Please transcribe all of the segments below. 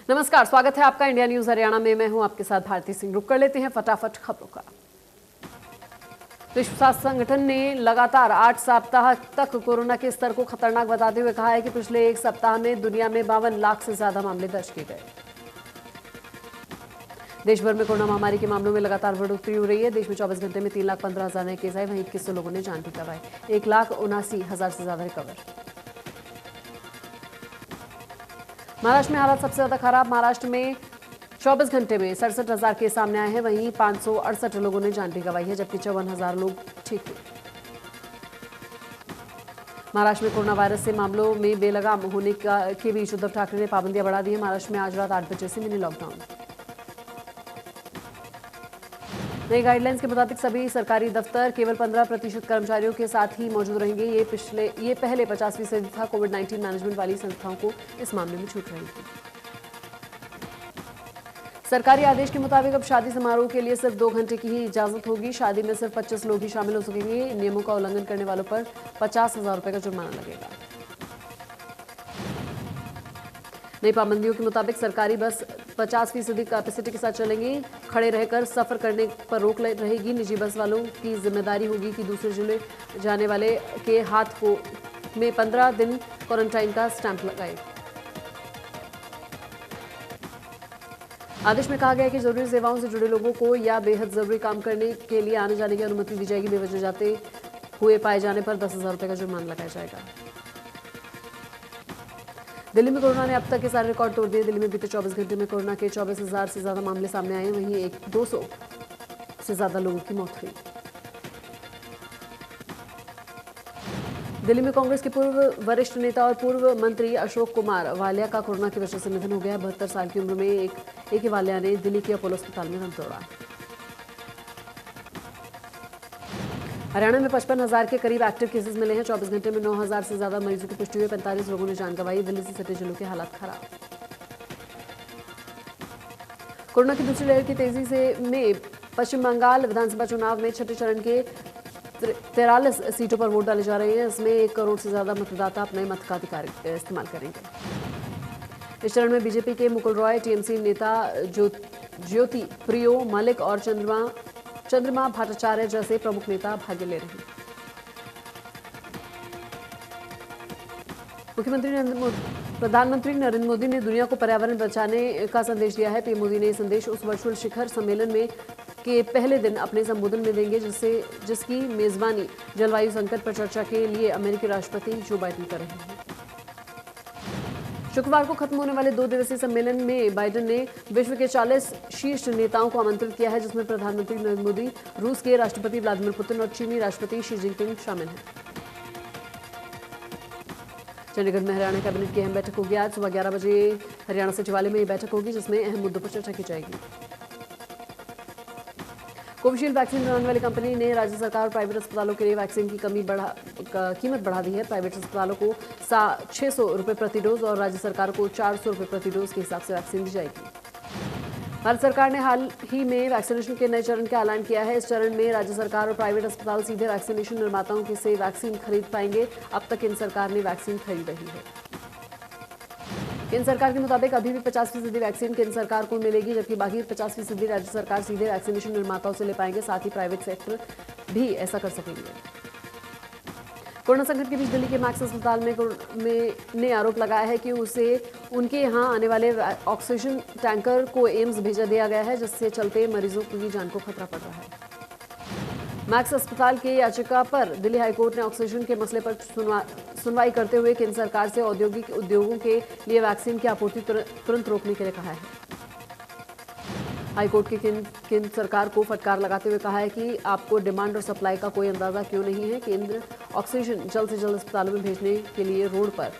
नमस्कार, स्वागत है आपका इंडिया न्यूज हरियाणा में। मैं हूं आपके साथ भारती सिंह। रुक कर लेते हैं फटाफट खबरों का। विश्व स्वास्थ्य संगठन ने लगातार 8 सप्ताह तक कोरोना के स्तर को खतरनाक बताते हुए कहा है कि पिछले एक सप्ताह में दुनिया में 52 लाख से ज्यादा मामले दर्ज किए गए। देश भर में कोरोना महामारी के मामलों में लगातार बढ़ोतरी हो रही है। देश में 24 घंटे में 3,15,000 नए केस आए, वहीं 21 लोगों ने जान भी गंवाई। 1,79,000 से ज्यादा रिकवर। महाराष्ट्र में हालात सबसे ज्यादा खराब। महाराष्ट्र में 24 घंटे में 67,000 केस सामने आए हैं, वहीं 568 लोगों ने जान भी गंवाई है, जबकि 54,000 लोग ठीक हुए। महाराष्ट्र में कोरोना वायरस से मामलों में बेलगाम होने के बीच उद्धव ठाकरे ने पाबंदियां बढ़ा दी है। महाराष्ट्र में आज रात 8 बजे से मिनी लॉकडाउन। नई गाइडलाइंस के मुताबिक सभी सरकारी दफ्तर केवल 15% कर्मचारियों के साथ ही मौजूद रहेंगे। ये पहले 50% था। कोविड-19 मैनेजमेंट वाली संस्थाओं को इस मामले में छूट रहेगी। सरकारी आदेश के मुताबिक अब शादी समारोह के लिए सिर्फ 2 घंटे की ही इजाजत होगी। शादी में सिर्फ 25 लोग ही शामिल हो सकेंगे। नियमों का उल्लंघन करने वालों पर 50,000 रुपए का जुर्माना लगेगा। नई पाबंदियों के मुताबिक सरकारी बस 50% कैपेसिटी के साथ चलेंगी। खड़े रहकर सफर करने पर रोक रहेगी। निजी बस वालों की जिम्मेदारी होगी कि दूसरे जिले जाने वाले के हाथ में 15 दिन क्वारंटाइन का स्टैंप लगाए। आदेश में कहा गया है कि जरूरी सेवाओं से जुड़े लोगों को या बेहद जरूरी काम करने के लिए आने जाने की अनुमति दी जाएगी। बेवजह जाते हुए पाए जाने पर 10,000 रुपए का जुर्माना लगाया जाएगा। दिल्ली में कोरोना ने अब तक के सारे रिकॉर्ड तोड़ दिए। दिल्ली में बीते 24 घंटे में कोरोना के 24,000 से ज्यादा मामले सामने आए हैं, वहीं 200 से ज्यादा लोगों की मौत हुई। दिल्ली में कांग्रेस के पूर्व वरिष्ठ नेता और पूर्व मंत्री अशोक कुमार वालिया का कोरोना की वजह से निधन हो गया। 72 साल की उम्र में एक ही वालिया ने दिल्ली के अपोलो अस्पताल में दम तोड़ा। हरियाणा में 55,000 के करीब एक्टिव केसेस मिले हैं। 24 घंटे में 9,000 से ज्यादा मरीजों की पुष्टि हुई। 45 लोगों ने जान गंवाई। दिल्ली से सटे जिलों के हालात खराब। कोरोना की दूसरी लहर की तेजी में पश्चिम बंगाल विधानसभा चुनाव में छठे चरण के 43 सीटों पर वोट डाले जा रहे हैं। इसमें 1 करोड़ से ज्यादा मतदाता अपने मताधिकार इस्तेमाल करेंगे। इस चरण में बीजेपी के मुकुल रॉय, टीएमसी नेता ज्योति प्रियो मलिक और चंद्रमा भट्टाचार्य जैसे प्रमुख नेता भाग ले रहे हैं। प्रधानमंत्री नरेंद्र मोदी ने दुनिया को पर्यावरण बचाने का संदेश दिया है। पीएम मोदी ने यह संदेश उस वर्चुअल शिखर सम्मेलन में के पहले दिन अपने संबोधन में देंगे, जिसकी मेजबानी जलवायु संकट पर चर्चा के लिए अमेरिकी राष्ट्रपति जो बाइडेन कर रहे हैं। शुक्रवार को खत्म होने वाले 2 दिवसीय सम्मेलन में बाइडेन ने विश्व के 40 शीर्ष नेताओं को आमंत्रित किया है, जिसमें प्रधानमंत्री नरेंद्र मोदी, रूस के राष्ट्रपति व्लादिमीर पुतिन और चीनी राष्ट्रपति शी जिनपिंग शामिल हैं। चंडीगढ़ में हरियाणा कैबिनेट की अहम बैठक होगी। आज सुबह 11 बजे हरियाणा सचिवालय में यह बैठक होगी, जिसमें अहम मुद्दों पर चर्चा की जाएगी। कोविशील्ड वैक्सीन बनाने वाली कंपनी ने राज्य सरकार और प्राइवेट अस्पतालों के लिए वैक्सीन की कीमत बढ़ा दी है। प्राइवेट अस्पतालों को 600 रुपये प्रति डोज और राज्य सरकार को 400 रुपये प्रति डोज के हिसाब से वैक्सीन दी जाएगी। भारत सरकार ने हाल ही में वैक्सीनेशन के नए चरण का ऐलान किया है। इस चरण में राज्य सरकार और प्राइवेट अस्पताल सीधे वैक्सीनेशन निर्माताओं से वैक्सीन खरीद पाएंगे। अब तक केंद्र सरकार ने वैक्सीन खरीद रही है। केंद्र सरकार के मुताबिक अभी भी 50% वैक्सीन केंद्र सरकार को मिलेगी, जबकि बाकी 50% राज्य सरकार सीधे वैक्सीनेशन निर्माताओं से ले पाएंगे। साथ ही प्राइवेट सेक्टर भी ऐसा कर सकेंगे। कोरोना संकट के बीच दिल्ली के मैक्स अस्पताल ने आरोप लगाया है कि उसे उनके यहां आने वाले ऑक्सीजन टैंकर को एम्स भेजा दिया गया है, जिससे चलते मरीजों की जान को खतरा पड़ रहा है। मैक्स अस्पताल की याचिका पर दिल्ली हाईकोर्ट ने ऑक्सीजन के मसले पर सुनवाई करते हुए केंद्र सरकार से औद्योगिक उद्योगों के लिए वैक्सीन की आपूर्ति तुरंत रोकने के लिए कहा है। हाईकोर्ट के केंद्र सरकार को फटकार लगाते हुए कहा है कि आपको डिमांड और सप्लाई का कोई अंदाजा क्यों नहीं है। केंद्र ऑक्सीजन जल्द से जल्द अस्पतालों में भेजने के लिए रोड पर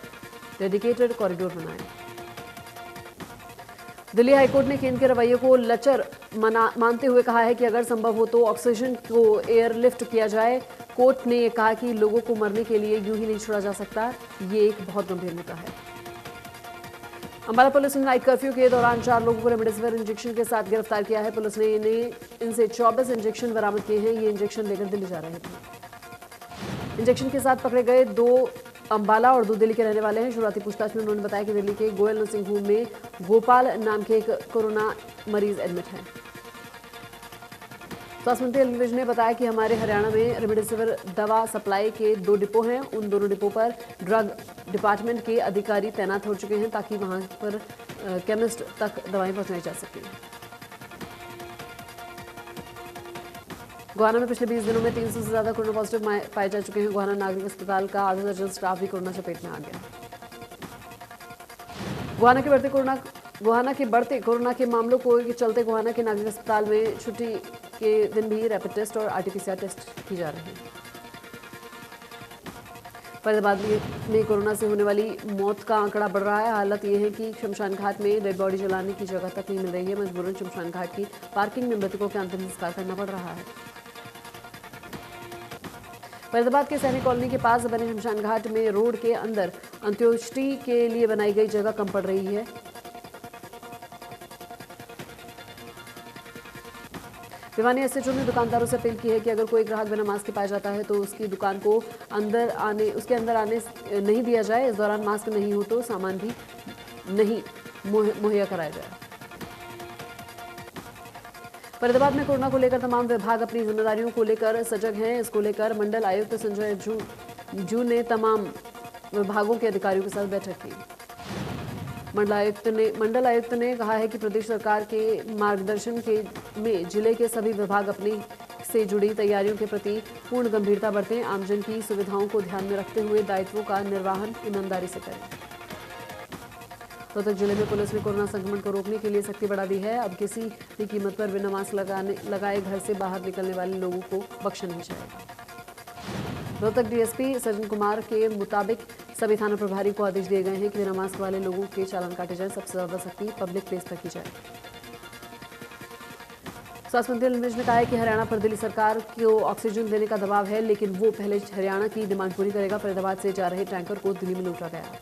डेडिकेटेड कॉरिडोर बनाए। दिल्ली हाईकोर्ट ने केंद्र के रवैये को लचर मानते हुए कहा है कि अगर संभव हो तो ऑक्सीजन को एयरलिफ्ट किया जाए। कोर्ट ने कहा कि लोगों को मरने के लिए यूं ही नहीं छोड़ा जा सकता। ये एक बहुत गंभीर मुद्दा है। अंबाला पुलिस ने नाइट कर्फ्यू के दौरान 4 लोगों को रेमडेसिविर इंजेक्शन के साथ गिरफ्तार किया है। पुलिस ने इनसे 24 इंजेक्शन बरामद किए हैं। ये इंजेक्शन लेकर दिल्ली जा रहे थे। इंजेक्शन के साथ पकड़े गए 2 अंबाला और दूध दिल्ली के रहने वाले हैं। शुरुआती पूछताछ में उन्होंने बताया कि दिल्ली के गोयल नर्सिंग होम में गोपाल नाम के एक कोरोना मरीज एडमिट है। स्वास्थ्य मंत्री अनिल विज ने बताया कि हमारे हरियाणा में रेमडेसिविर दवा सप्लाई के 2 डिपो हैं। उन दोनों डिपो पर ड्रग डिपार्टमेंट के अधिकारी तैनात हो चुके हैं ताकि वहां पर केमिस्ट तक दवाएं पहुंचाई जा सकें। गोहाना में पिछले 20 दिनों में 300 से ज्यादा कोरोना पॉजिटिव पाए जा चुके हैं। गोहाना नागरिक अस्पताल का आधा दर्जन स्टाफ भी कोरोना चपेट में आ गया। गोहाना के बढ़ते कोरोना के मामलों को के चलते गोहाना के नागरिक अस्पताल में छुट्टी के दिन भी रैपिड टेस्ट और आरटीपीसीआर टेस्ट की जा रही है। फरीदाबाद में कोरोना से होने वाली मौत का आंकड़ा बढ़ रहा है। हालत यह है कि शमशान घाट में डेड बॉडी जलाने की जगह तक नहीं मिल रही है। मजबूरन शमशान घाट की पार्किंग में मृतकों के अंतिम संस्कार करना पड़ रहा है। फरीदाबाद के सैनिक कॉलोनी के पास बने शमशान घाट में रोड के अंदर अंत्योष्टि के लिए बनाई गई जगह कम पड़ रही है। भिवानी एसएचओ ने दुकानदारों से अपील की है कि अगर कोई ग्राहक बिना मास्क के पाया जाता है तो उसकी दुकान को उसके अंदर आने नहीं दिया जाए। इस दौरान मास्क नहीं हो तो सामान भी नहीं मुहैया कराया जाए। फरीदाबाद में कोरोना को लेकर तमाम विभाग अपनी जिम्मेदारियों को लेकर सजग हैं। इसको लेकर मंडल आयुक्त संजय जू ने तमाम विभागों के अधिकारियों के साथ बैठक की। मंडल आयुक्त ने कहा है कि प्रदेश सरकार के मार्गदर्शन में जिले के सभी विभाग अपनी से जुड़ी तैयारियों के प्रति पूर्ण गंभीरता बरतें। आमजन की सुविधाओं को ध्यान में रखते हुए दायित्वों का निर्वहन ईमानदारी से करें। रोहतक जिले में पुलिस ने कोरोना संक्रमण को रोकने के लिए सख्ती बढ़ा दी है। अब किसी भी कीमत पर बिना मास्क लगाए घर से बाहर निकलने वाले लोगों को बख्शा नहीं जाएगा। रोहतक डीएसपी सज्जन कुमार के मुताबिक सभी थाना प्रभारी को आदेश दिए गए हैं कि बिना मास्क वाले लोगों के चालान काटे जाए। सबसे ज्यादा सख्ती पब्लिक प्लेस पर की जाए। स्वास्थ्य मंत्री अनिल विज ने कहा है कि हरियाणा पर दिल्ली सरकार को ऑक्सीजन देने का दबाव है, लेकिन वो पहले हरियाणा की डिमांड पूरी करेगा। फरीदाबाद से जा रहे टैंकर को दिल्ली में लूटा गया।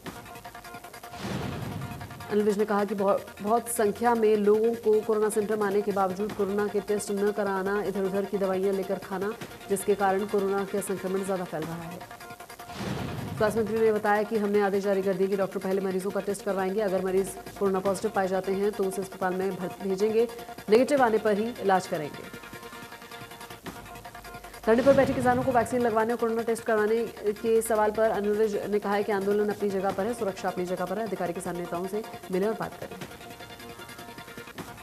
अनिल विज ने कहा कि बहुत संख्या में लोगों को कोरोना सिम्टम आने के बावजूद कोरोना के टेस्ट न कराना, इधर उधर की दवाइयां लेकर खाना, जिसके कारण कोरोना का संक्रमण ज्यादा फैल रहा है। स्वास्थ्य मंत्री ने बताया कि हमने आदेश जारी कर दिए कि डॉक्टर पहले मरीजों का टेस्ट करवाएंगे। अगर मरीज कोरोना पॉजिटिव पाए जाते हैं तो उसे अस्पताल में भेजेंगे, नेगेटिव आने पर ही इलाज करेंगे। धरने पर बैठे किसानों को वैक्सीन लगवाने और कोरोना टेस्ट करवाने के सवाल पर अनिल विज ने कहा है कि आंदोलन अपनी जगह पर है, सुरक्षा अपनी जगह पर है। अधिकारी किसान नेताओं से मिले और बात करें।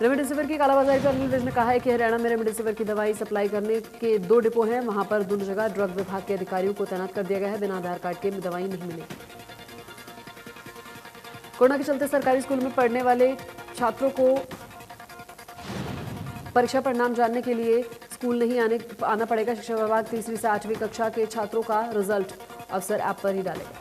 रेमडेसिविर की कालाबाजारी पर अनिल विज ने कहा है कि हरियाणा में रेमडेसिविर की दवाई सप्लाई करने के 2 डिपो हैं। वहां पर दोनों जगह ड्रग विभाग के अधिकारियों को तैनात कर दिया गया है। बिना आधार कार्ड के दवाई नहीं मिलेगी। कोरोना के चलते सरकारी स्कूल में पढ़ने वाले छात्रों को परीक्षा परिणाम जानने के लिए स्कूल नहीं आना पड़ेगा। शिक्षा विभाग 3वीं से 8वीं कक्षा के छात्रों का रिजल्ट अफसर ऐप पर ही डालेगा।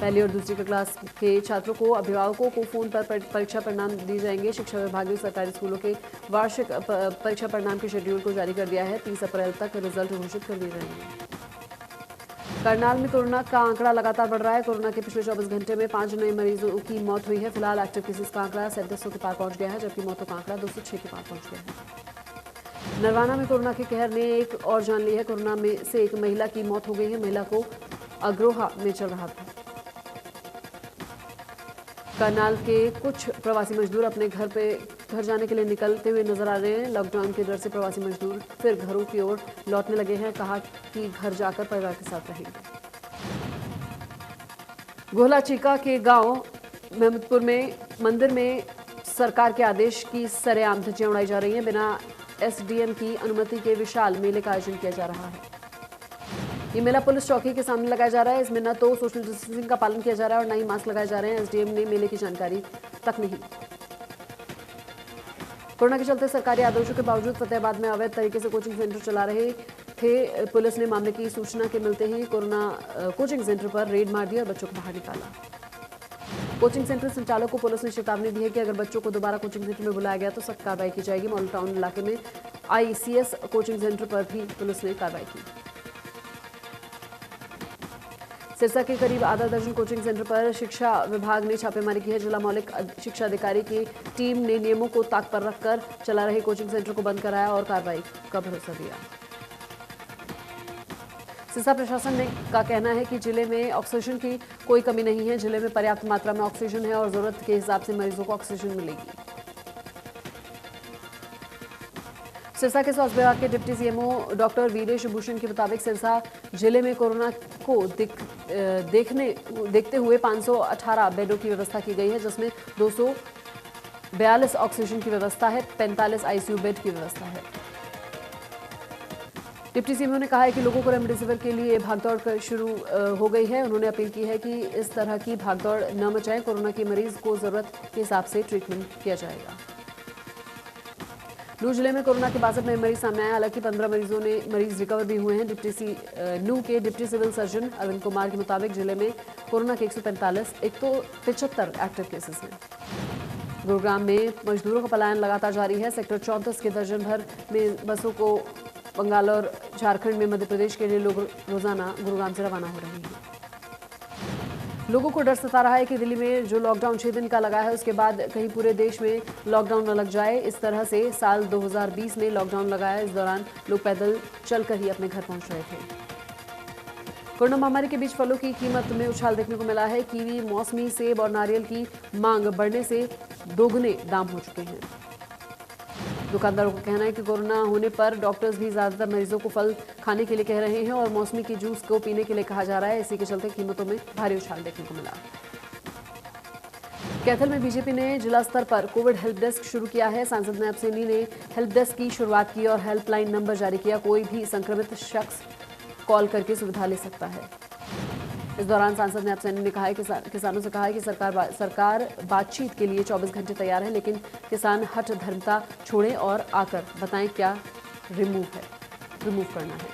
पहली और दूसरी क्लास के छात्रों को अभिभावकों को फोन पर परीक्षा परिणाम दिए जाएंगे। शिक्षा विभाग ने सरकारी स्कूलों के वार्षिक परीक्षा परिणाम के शेड्यूल को जारी कर दिया है। 30 अप्रैल तक रिजल्ट घोषित कर दिए जाएंगे। करनाल में कोरोना का आंकड़ा लगातार बढ़ रहा है। कोरोना के पिछले 24 घंटे में 5 नए मरीजों की मौत हुई है। फिलहाल एक्टिव केसेस का आंकड़ा 3700 के पार पहुंच गया है, जबकि मौतों का आंकड़ा 206 के पार पहुंच गया है। नरवाना में कोरोना के कहर ने एक और जान ली है। कोरोना में से एक महिला की मौत हो गई है। महिला को अग्रोहा में चल रहा था। करनाल के कुछ प्रवासी मजदूर अपने घर जाने के लिए निकलते हुए नजर आ रहे हैं। लॉकडाउन के डर से प्रवासी मजदूर फिर घरों की ओर लौटने लगे हैं। कहा कि घर जाकर परिवार के साथ रहेंगे। गोहला चीका के गांव महमूदपुर में मंदिर में सरकार के आदेश की सरेआम धज्जियां उड़ाई जा रही हैं। बिना एसडीएम की अनुमति के विशाल मेले का आयोजन किया जा रहा है। ये मेला पुलिस चौकी के सामने लगाया जा रहा है। इसमें न तो सोशल डिस्टेंसिंग का पालन किया जा रहा है और न ही मास्क लगाए जा रहे हैं। एसडीएम ने मेले की जानकारी तक नहीं। कोरोना के चलते सरकारी आदेशों के बावजूद फतेहाबाद में अवैध तरीके से कोचिंग सेंटर चला रहे थे। पुलिस ने मामले की सूचना के मिलते ही कोचिंग सेंटर पर रेड मार दिया और बच्चों को बाहर निकाला। कोचिंग सेंटर संचालक को पुलिस ने चेतावनी दी है कि अगर बच्चों को दोबारा कोचिंग सेंटर में बुलाया गया तो सख्त कार्रवाई की जाएगी। मॉडल टाउन इलाके में आईसीएस कोचिंग सेंटर पर भी पुलिस ने कार्रवाई की। सिरसा के करीब आधा दर्जन कोचिंग सेंटर पर शिक्षा विभाग ने छापेमारी की है। जिला मौलिक शिक्षा अधिकारी की टीम ने नियमों को ताक पर रखकर चला रहे कोचिंग सेंटर को बंद कराया और कार्रवाई का भरोसा दिया। सिरसा प्रशासन का कहना है कि जिले में ऑक्सीजन की कोई कमी नहीं है। जिले में पर्याप्त मात्रा में ऑक्सीजन है और जरूरत के हिसाब से मरीजों को ऑक्सीजन मिलेगी। सिरसा के स्वास्थ्य विभाग के deputy CMO doctor Viresh Bhushan के मुताबिक सिरसा जिले में कोरोना को देखते हुए 518 बेडों की व्यवस्था की गई है, जिसमें 242 ऑक्सीजन की व्यवस्था है, 45 आईसीयू बेड की व्यवस्था है। डिप्टी सीएमओ ने कहा है कि लोगों को रेमडेसिविर के लिए भागदौड़ शुरू हो गई है। उन्होंने अपील की है कि इस तरह की भागदौड़ न मचाएं। कोरोना के मरीज को जरूरत के हिसाब से ट्रीटमेंट किया जाएगा। नूह जिले में कोरोना के 62 नए मरीज सामने आए। हालांकि 15 मरीज रिकवर भी हुए हैं। नूह के deputy civil surgeon Arvind Kumar के मुताबिक जिले में कोरोना के 175 एक्टिव केसेस हैं। गुरुग्राम में मजदूरों का पलायन लगातार जारी है। सेक्टर 34 के दर्जन भर में बसों को बंगाल और झारखंड में मध्य प्रदेश के लिए लोग रोजाना गुरुग्राम से रवाना हो रहे हैं। लोगों को डर सता रहा है कि दिल्ली में जो लॉकडाउन 6 दिन का लगा है, उसके बाद कहीं पूरे देश में लॉकडाउन न लग जाए। इस तरह से साल 2020 में लॉकडाउन लगाया। इस दौरान लोग पैदल चलकर ही अपने घर पहुंच रहे थे। कोरोना महामारी के बीच फलों की कीमत में उछाल देखने को मिला है। कीवी, मौसमी, सेब और नारियल की मांग बढ़ने से दोगुने दाम हो चुके हैं। दुकानदारों का कहना है कि कोरोना होने पर डॉक्टर्स भी ज्यादातर मरीजों को फल खाने के लिए कह रहे हैं और मौसमी की जूस को पीने के लिए कहा जा रहा है। इसी के चलते कीमतों में भारी उछाल देखने को मिला। कैथल में बीजेपी ने जिला स्तर पर कोविड हेल्प डेस्क शुरू किया है। सांसद नैब सैनी ने हेल्प डेस्क की शुरुआत की और हेल्पलाइन नंबर जारी किया। कोई भी संक्रमित शख्स कॉल करके सुविधा ले सकता है। इस दौरान सांसद नैब सैनी ने किसानों से कहा है कि सरकार बातचीत के लिए 24 घंटे तैयार है, लेकिन किसान हठ धर्मता छोड़ें और आकर बताएं क्या रिमूव करना है।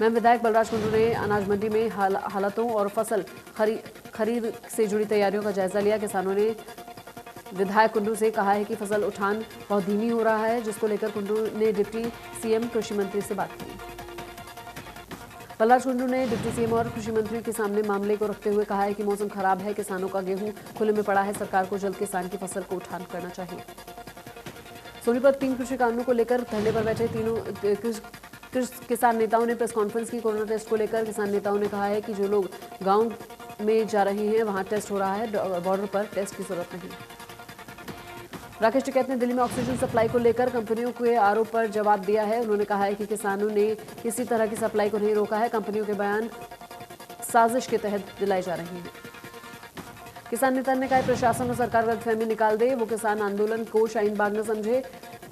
मैम विधायक बलराज कुंडू ने अनाज मंडी में हालातों और फसल खरीद से जुड़ी तैयारियों का जायजा लिया। किसानों ने विधायक कुंडू से कहा है कि फसल उठान बहुत धीमी हो रहा है, जिसको लेकर कुंडू ने डिप्टी सीएम कृषि मंत्री से बात की। बलराज कुंडू ने डिप्टी सीएम और कृषि मंत्री के सामने मामले को रखते हुए कहा है कि मौसम खराब है, किसानों का गेहूं खुले में पड़ा है, सरकार को जल्द किसान की फसल को उठान करना चाहिए। सोनीपत 3 कृषि कानूनों को लेकर धरने पर बैठे तीनों किसान नेताओं ने प्रेस कॉन्फ्रेंस की। कोरोना टेस्ट को लेकर किसान नेताओं ने कहा है कि जो लोग गाँव में जा रहे हैं वहां टेस्ट हो रहा है, बॉर्डर पर टेस्ट की जरूरत नहीं। राकेश टिकैत ने दिल्ली में ऑक्सीजन सप्लाई को लेकर कंपनियों के आरोप पर जवाब दिया है। उन्होंने कहा है कि किसानों ने किसी तरह की सप्लाई को नहीं रोका है। कंपनियों के बयान साजिश के तहत दिलाए जा रहे हैं। किसान नेता ने कहा प्रशासन और सरकार गलतफहमी निकाल दे, वो किसान आंदोलन को शाहीन बाग न समझे।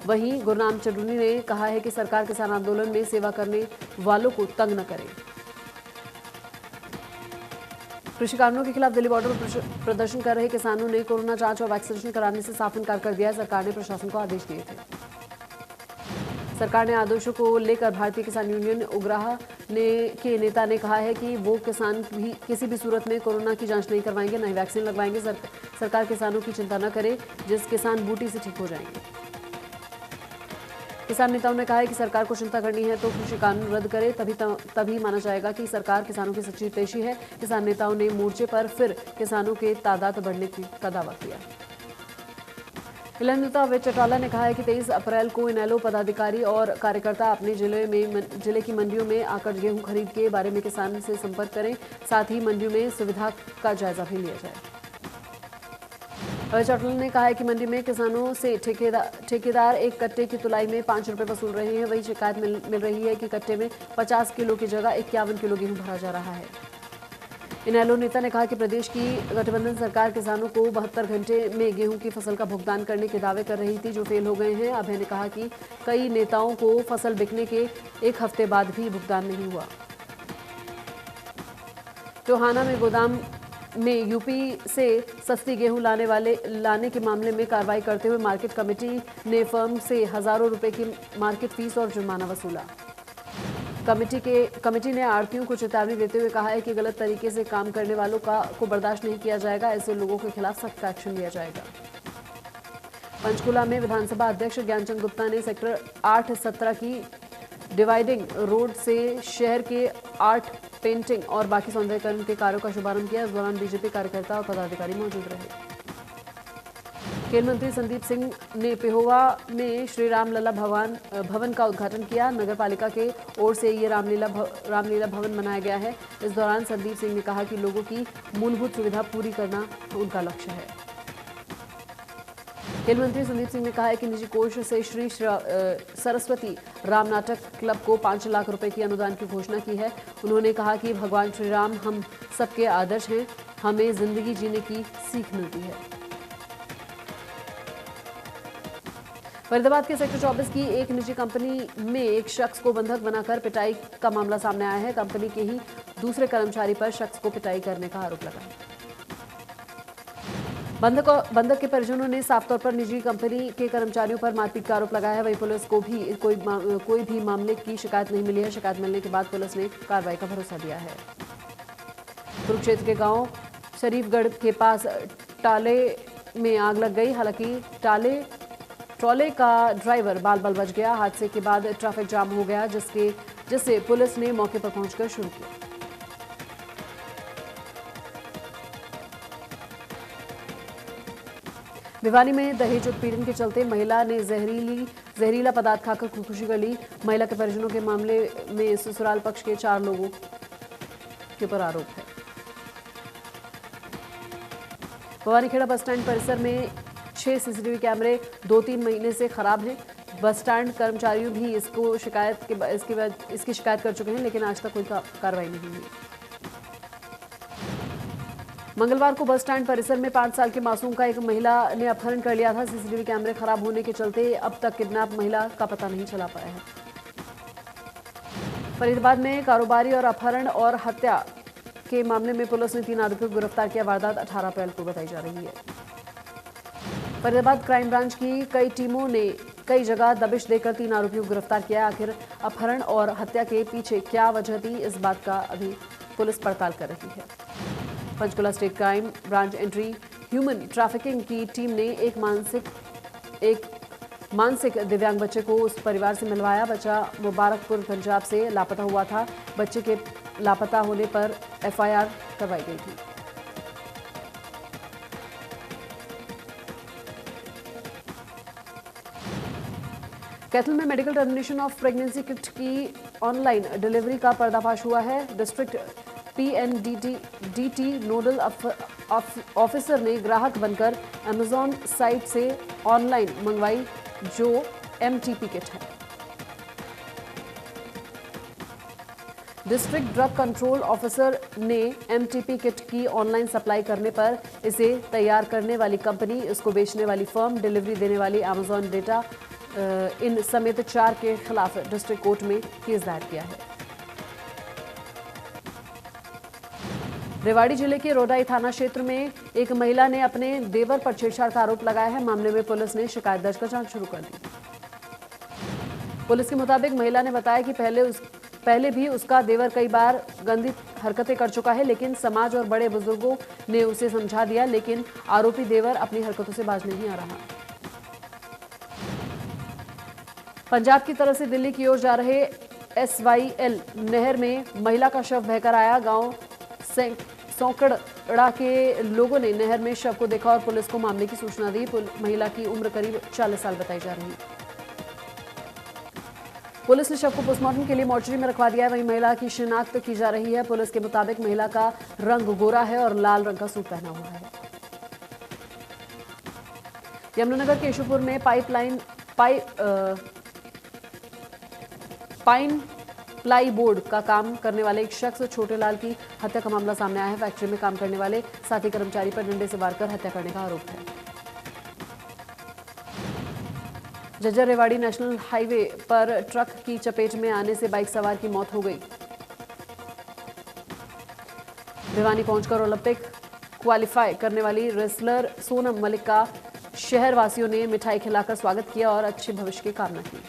वहीं गुरनाम चड्डूनी ने कहा है कि सरकार किसान आंदोलन में सेवा करने वालों को तंग न करे। कृषि कानूनों के खिलाफ दिल्ली बॉर्डर पर प्रदर्शन कर रहे किसानों ने कोरोना जांच और वैक्सीनेशन कराने से साफ इनकार कर दिया है। सरकार ने प्रशासन को आदेश दिए थे। सरकार ने आदेशों को लेकर भारतीय किसान यूनियन उग्राह के नेता ने कहा है कि वो किसान भी किसी भी सूरत में कोरोना की जांच नहीं करवाएंगे, न ही वैक्सीन लगवाएंगे। सरकार किसानों की चिंता न करे, जिस किसान बूटी से ठीक हो जाएंगे। किसान नेताओं ने कहा है कि सरकार को चिंता करनी है तो कृषि कानून रद्द करे, तभी माना जाएगा कि सरकार किसानों की सच्ची हितैषी है। किसान नेताओं ने मोर्चे पर फिर किसानों के तादाद बढ़ने का दावा किया। नेता अवैध चौटाला ने कहा है कि 23 अप्रैल को इनेलो पदाधिकारी और कार्यकर्ता अपने जिले की मंडियों में आकर गेहूं खरीद के बारे में किसान से संपर्क करें, साथ ही मंडियों में सुविधा का जायजा भी लिया जाए। अवैध चौटाला ने कहा है कि मंडी में किसानों से ठेकेदार एक कट्टे की तुलाई में 5 रुपए वसूल रहे हैं। वही शिकायत मिल रही है कि कट्टे में 50 किलो की जगह 51 किलो गेहूं भरा जा रहा है। इनेलो नेता ने कहा कि प्रदेश की गठबंधन सरकार किसानों को 72 घंटे में गेहूं की फसल का भुगतान करने के दावे कर रही थी, जो फेल हो गए हैं। अभय ने कहा कि कई नेताओं को फसल बिकने के 1 हफ्ते बाद भी भुगतान नहीं हुआ। टोहाना में गोदाम में यूपी से सस्ती गेहूं लाने के मामले में कार्रवाई करते हुए मार्केट कमेटी ने फर्म से हजारों रुपए की मार्केट फीस और जुर्माना वसूला। कमेटी ने आड़तियों को चेतावनी देते हुए कहा है कि गलत तरीके से काम करने वालों को बर्दाश्त नहीं किया जाएगा। ऐसे लोगों के खिलाफ सख्त एक्शन लिया जाएगा। पंचकुला में विधानसभा अध्यक्ष ज्ञानचंद गुप्ता ने सेक्टर 8-17 की डिवाइडिंग रोड से शहर के आर्ट, पेंटिंग और बाकी सौंदर्यीकरण के कार्यों का शुभारंभ किया। इस दौरान बीजेपी कार्यकर्ता और पदाधिकारी मौजूद रहे। खेल मंत्री संदीप सिंह ने पेहोवा में श्री रामलला भवन का उद्घाटन किया। नगर पालिका के ओर से ये रामलीला भवन बनाया गया है। इस दौरान संदीप सिंह ने कहा कि लोगों की मूलभूत सुविधा पूरी करना उनका लक्ष्य है। खेल मंत्री संदीप सिंह ने कहा है कि निजी कोष से श्री सरस्वती राम नाटक क्लब को 5 लाख रुपए की अनुदान की घोषणा की है। उन्होंने कहा कि भगवान श्री राम हम सबके आदर्श हैं, हमें जिंदगी जीने की सीख मिलती है। फरीदाबाद के सेक्टर 24 की एक निजी कंपनी में एक शख्स को बंधक बनाकर पिटाई का मामला सामने आया है। कंपनी के ही दूसरे कर्मचारी पर शख्स को पिटाई करने का आरोप लगा है। बंधक के परिजनों ने साफ तौर पर निजी कंपनी के कर्मचारियों पर मारपीट का आरोप लगाया है। वहीं पुलिस को भी कोई भी मामले की शिकायत नहीं मिली है। शिकायत मिलने के बाद पुलिस ने कार्रवाई का भरोसा दिया है। कुरुक्षेत्र के गांव शरीफगढ़ के पास टाले में आग लग गई। हालांकि ट्रॉले का ड्राइवर बाल बच गया। हादसे के बाद ट्रैफिक जाम हो गया, जिससे पुलिस ने मौके पर पहुंचकर शुरू किया। भिवानी में दहेज उत्पीड़न के चलते महिला ने जहरीला पदार्थ खाकर खुदकुशी कर ली। महिला के परिजनों के मामले में ससुराल पक्ष के 4 लोगों के ऊपर आरोप है। भवानीखेड़ा बस स्टैंड परिसर में 6 सीसीटीवी कैमरे 2-3 महीने से खराब हैं। बस स्टैंड कर्मचारियों भी इसकी शिकायत कर चुके हैं, लेकिन आज तक कोई कार्रवाई नहीं हुई। मंगलवार को बस स्टैंड परिसर में 5 साल के मासूम का एक महिला ने अपहरण कर लिया था। सीसीटीवी कैमरे खराब होने के चलते अब तक किडनैप महिला का पता नहीं चला पाया है। फरीदाबाद में कारोबारी और अपहरण और हत्या के मामले में पुलिस ने 3 आरोपियों को गिरफ्तार किया। वारदात 18 अप्रैल को बताई जा रही है। फरीदाबाद क्राइम ब्रांच की कई टीमों ने कई जगह दबिश देकर 3 आरोपियों को गिरफ्तार किया। आखिर अपहरण और हत्या के पीछे क्या वजह थी, इस बात का अभी पुलिस पड़ताल कर रही है। Panchkula state crime branch anti human trafficking की टीम ने एक मानसिक दिव्यांग बच्चे को उस परिवार से मिलवाया। बच्चा मुबारकपुर पंजाब से लापता हुआ था। बच्चे के लापता होने पर एफआईआर करवाई गई थी। कैथल में medical termination of pregnancy kit की ऑनलाइन डिलीवरी का पर्दाफाश हुआ है। डिस्ट्रिक्ट PNDT नोडल ऑफिसर ने ग्राहक बनकर अमेजॉन साइट से ऑनलाइन मंगवाई, जो MTP किट है। डिस्ट्रिक्ट ड्रग कंट्रोल ऑफिसर ने MTP किट की ऑनलाइन सप्लाई करने पर इसे तैयार करने वाली कंपनी, इसको बेचने वाली फर्म, डिलीवरी देने वाली अमेजॉन डेटा इन समेत 4 के खिलाफ डिस्ट्रिक्ट कोर्ट में केस दायर किया है। रेवाड़ी जिले के रोडाई थाना क्षेत्र में एक महिला ने अपने देवर पर छेड़छाड़ का आरोप लगाया है। मामले में पुलिस ने शिकायत दर्ज कर जांच शुरू कर दी। पुलिस के मुताबिक महिला ने बताया कि पहले भी उसका देवर कई बार गंदी हरकतें कर चुका है, लेकिन समाज और बड़े बुजुर्गों ने उसे समझा दिया, लेकिन आरोपी देवर अपनी हरकतों से बाज नहीं आ रहा। पंजाब की तरफ से दिल्ली की ओर जा रहे SYL नहर में महिला का शव बहकर आया। गांव सौकड़ा के लोगों ने नहर में शव को देखा और पुलिस को मामले की सूचना दी। महिला की उम्र करीब 40 साल बताई जा रही है। पुलिस ने शव को पोस्टमार्टम के लिए मोर्चरी में रखवा दिया है। वहीं महिला की शिनाख्त की जा रही है। पुलिस के मुताबिक महिला का रंग गोरा है और लाल रंग का सूट पहना हुआ है। यमुनानगर केशवपुर में पाइन प्लाई बोर्ड का काम करने वाले एक शख्स छोटे लाल की हत्या का मामला सामने आया है। फैक्ट्री में काम करने वाले साथी कर्मचारी पर डंडे से वार कर हत्या करने का आरोप है। झज्जर रेवाड़ी नेशनल हाईवे पर ट्रक की चपेट में आने से बाइक सवार की मौत हो गई। भिवानी पहुंचकर ओलंपिक क्वालिफाई करने वाली रेसलर सोनम मलिक का शहर वासियों ने मिठाई खिलाकर स्वागत किया और अच्छे भविष्य की कामना की।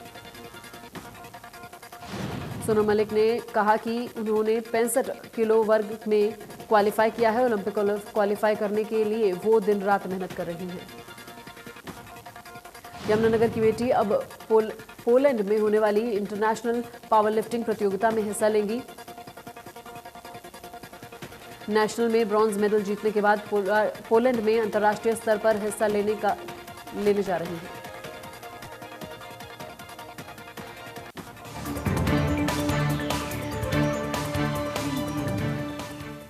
सोनम मलिक ने कहा कि उन्होंने 65 किलो वर्ग में क्वालिफाई किया है। ओलंपिक क्वालिफाई करने के लिए वो दिन रात मेहनत कर रही हैं। यमुनानगर की बेटी अब पोलैंड में होने वाली इंटरनेशनल पावर लिफ्टिंग प्रतियोगिता में हिस्सा लेंगी। नेशनल में ब्रॉन्ज मेडल जीतने के बाद पोलैंड में अंतर्राष्ट्रीय स्तर पर लेने जा रही है।